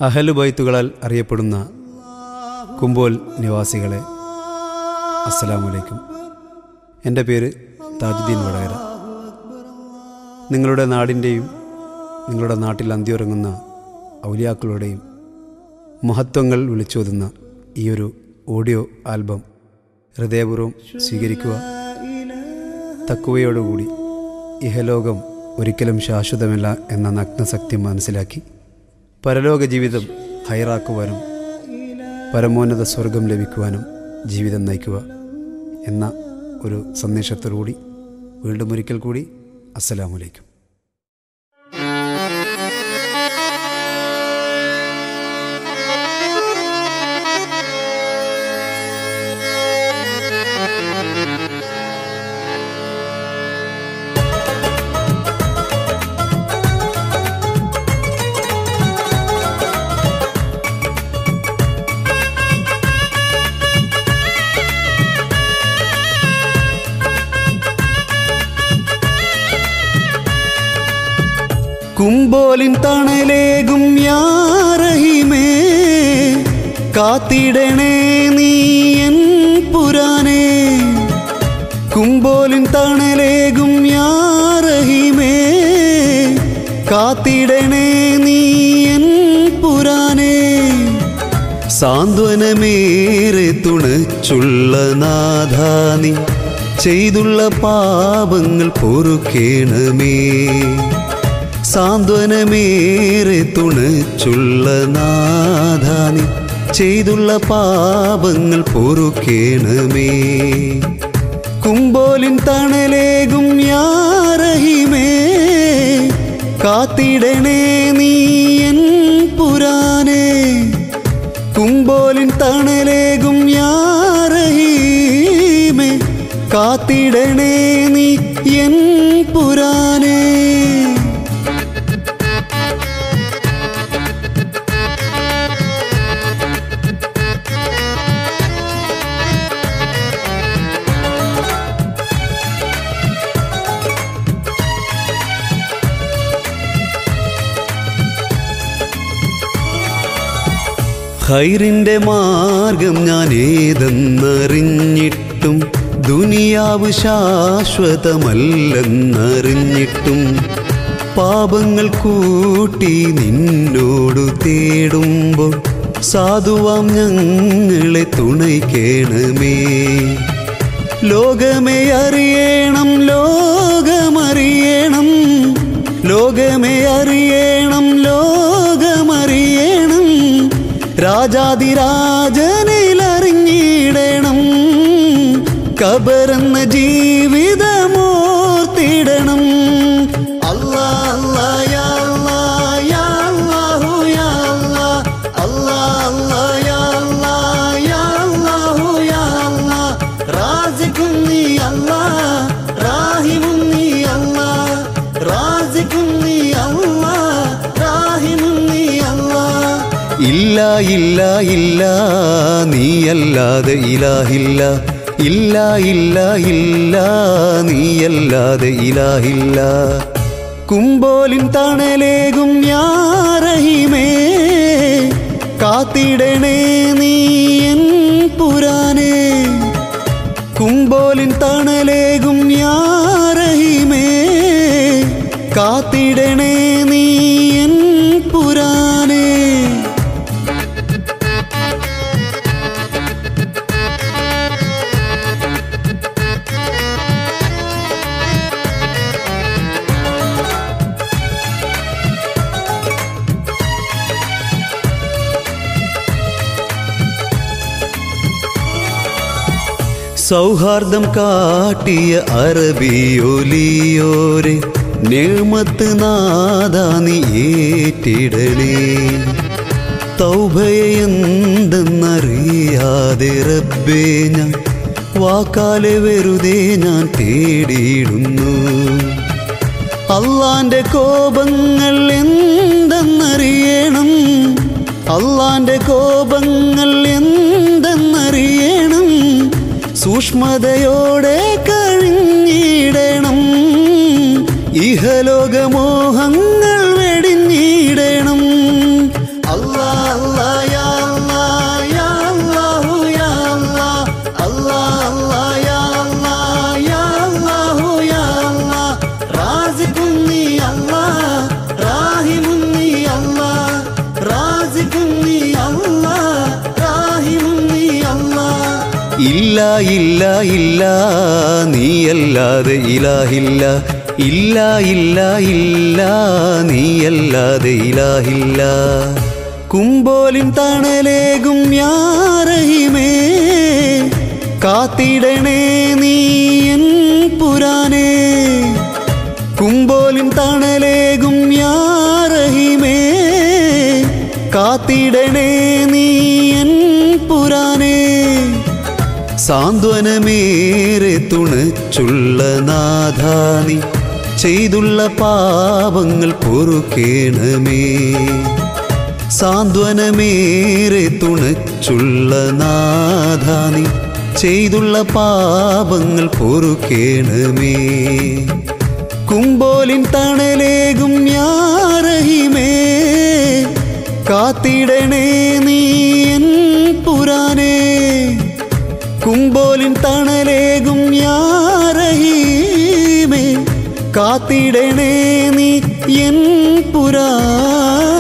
അഹലുബൈത്തുകളാൽ അറിയപ്പെടുന്ന കുമ്പോൽ നിവാസികളെ അസ്സലാമു അലൈക്കും. എൻ്റെ പേര് താജുദ്ദീൻ വടകര. നിങ്ങളുടെ നാടിൻ്റെയും നിങ്ങളുടെ നാട്ടിൽ അന്തിയുറങ്ങുന്ന ഔലിയാക്കളുടെയും മഹത്വങ്ങൾ വിളിച്ചോതുന്ന ഈയൊരു ഓഡിയോ ആൽബം ഹൃദയപൂർവ്വം സ്വീകരിക്കുക. തഖ്വയോടുകൂടി ഇഹലോകം ഒരിക്കലും ശാശ്വതമല്ല എന്ന നഗ്നസത്യം മനസ്സിലാക്കി പരലോക ജീവിതം ഹൈറാക്കുവാനും പരമോന്നത സ്വർഗം ലഭിക്കുവാനും ജീവിതം നയിക്കുക എന്ന ഒരു സന്ദേശത്തോടുകൂടി വീണ്ടും ഒരിക്കൽ കൂടി അസ്സലാമു അലൈക്കും. കുമ്പോലിൻ തണലേകും യാ റഹീമേ, കാത്തിടണേ നീ എൻ പുരാനേ. കുമ്പോലിൻ തണലേകും യാ റഹീമേ, കാത്തിടണേ നീ എൻ പുരാനേ. സാന്ത്വനമേറെ തുണച്ചുള്ള നാഥാനി, ചെയ്തുള്ള പാപങ്ങൾ പൊറുക്കേണമേ. സാന്ത്വനമേറെ തുണച്ചുള്ള നാഥാനി, ചെയ്തുള്ള പാപങ്ങൾ പൊറുക്കേണമേ. കുമ്പോലിൻ തണലേകും യാ റഹീമേ, കാത്തിടണേ നീ എൻ പുരാനേ. കുമ്പോലിൻ തണലേകും യാ റഹീമേ, കാത്തിടണേ നീ എൻ പുരാനേ. ഖൈറിൻ്റെ മാർഗം ഞാൻ ഏതെന്നറിഞ്ഞിട്ടും, ദുനിയാവ് ശാശ്വതമല്ലെന്നറിഞ്ഞിട്ടും, പാപങ്ങൾ കൂട്ടി നിന്നോടു തേടുമ്പോൾ സാധുവാം ഞങ്ങളെ തുണയ്ക്കേണമേ. ലോകമേ അറിയണം, ലോകമറിയണം, ലോകമേ അറിയണം, ലോകമറിയണം. രാജാതിരാജനിലറിഞ്ഞിടണം, ഖബറെന്ന ജീവിതമോർത്തിടണം. അല്ലാ അല്ലാ യാ അല്ലാ യാ അല്ലാഹു യാ അല്ലാ, അല്ലാ അല്ലാ യാ അല്ലാ യാ അല്ലാഹു യാ അല്ലാ. റാസിഖും നീ അല്ലാ, റാഹിമും നീ അല്ലാ, റാസിഖും നീ അല്ലാ, റാഹിമും നീ അല്ലാ. ഇല്ല ഇല്ല ഇല്ല നീയല്ലാതെ ഇലാഹില്ല, ഇല്ല ഇല്ല ഇല്ല നീയല്ലാതെ ഇലാഹില്ല. കുമ്പോലിൻ തണലേകും യാ റഹീമേ, കാത്തിടണേ നീ എൻ പുരാനേ. കുമ്പോലിൻ തണലേകും യാ റഹീമേ, കാത്തിടണേ നീ എൻ പുരാനേ. സൗഹാർദ്ദം കാട്ടിയ അറബിയൊലിയോരെ, നിഅ്മത്ത് നാഥാ നീ ഏറ്റിടണേ. തൗബയെന്തെന്നറിയാതെ റബ്ബേ ഞാൻ വാക്കാലെ വെറുതെ ഞാൻ തേടിയിടുന്നു. അള്ളാന്റെ കോപങ്ങൾ എന്തെന്നറിയണം, അള്ളാന്റെ കോപങ്ങൾ എന്തെന്നറിയണം. സൂക്ഷ്മതയോടെ കഴിഞ്ഞിടണം, ഇഹലോകമോഹങ്ങൾ വെടിഞ്ഞിടണം. അല്ലാ ഇല്ല ഇല്ല ഇല്ല നീയല്ലാതെ ഇലാഹില്ല ഇല്ല ഇല്ല ഇല്ല നീയല്ലാതെ ഇലാഹില്ല കുമ്പോലിൻ തണലേകും യാ റഹീമേ കാത്തിടണേ നീ എൻ പുരാനേ കുമ്പോലിൻ തണലേകും യാ റഹീമേ കാത്തിടണേ നീ എൻ പുരാനേ സാന്ത്വനമേറെ തുണച്ചുള്ള നാഥാനി ചെയ്തുള്ള പാപങ്ങൾ പൊറുക്കേണമേ സാന്ത്വനമേറെ തുണച്ചുള്ള നാഥാനി ചെയ്തുള്ള പാപങ്ങൾ പൊറുക്കേണമേ കുമ്പോലിൻ തണലേകും യാ റഹീമേ കാത്തിടണേ നീ എൻ പുരാനേ കുമ്പോലിൻ തണലേകും യാ റഹീമേ കാത്തിടണേ നീ എൻ പുരാനേ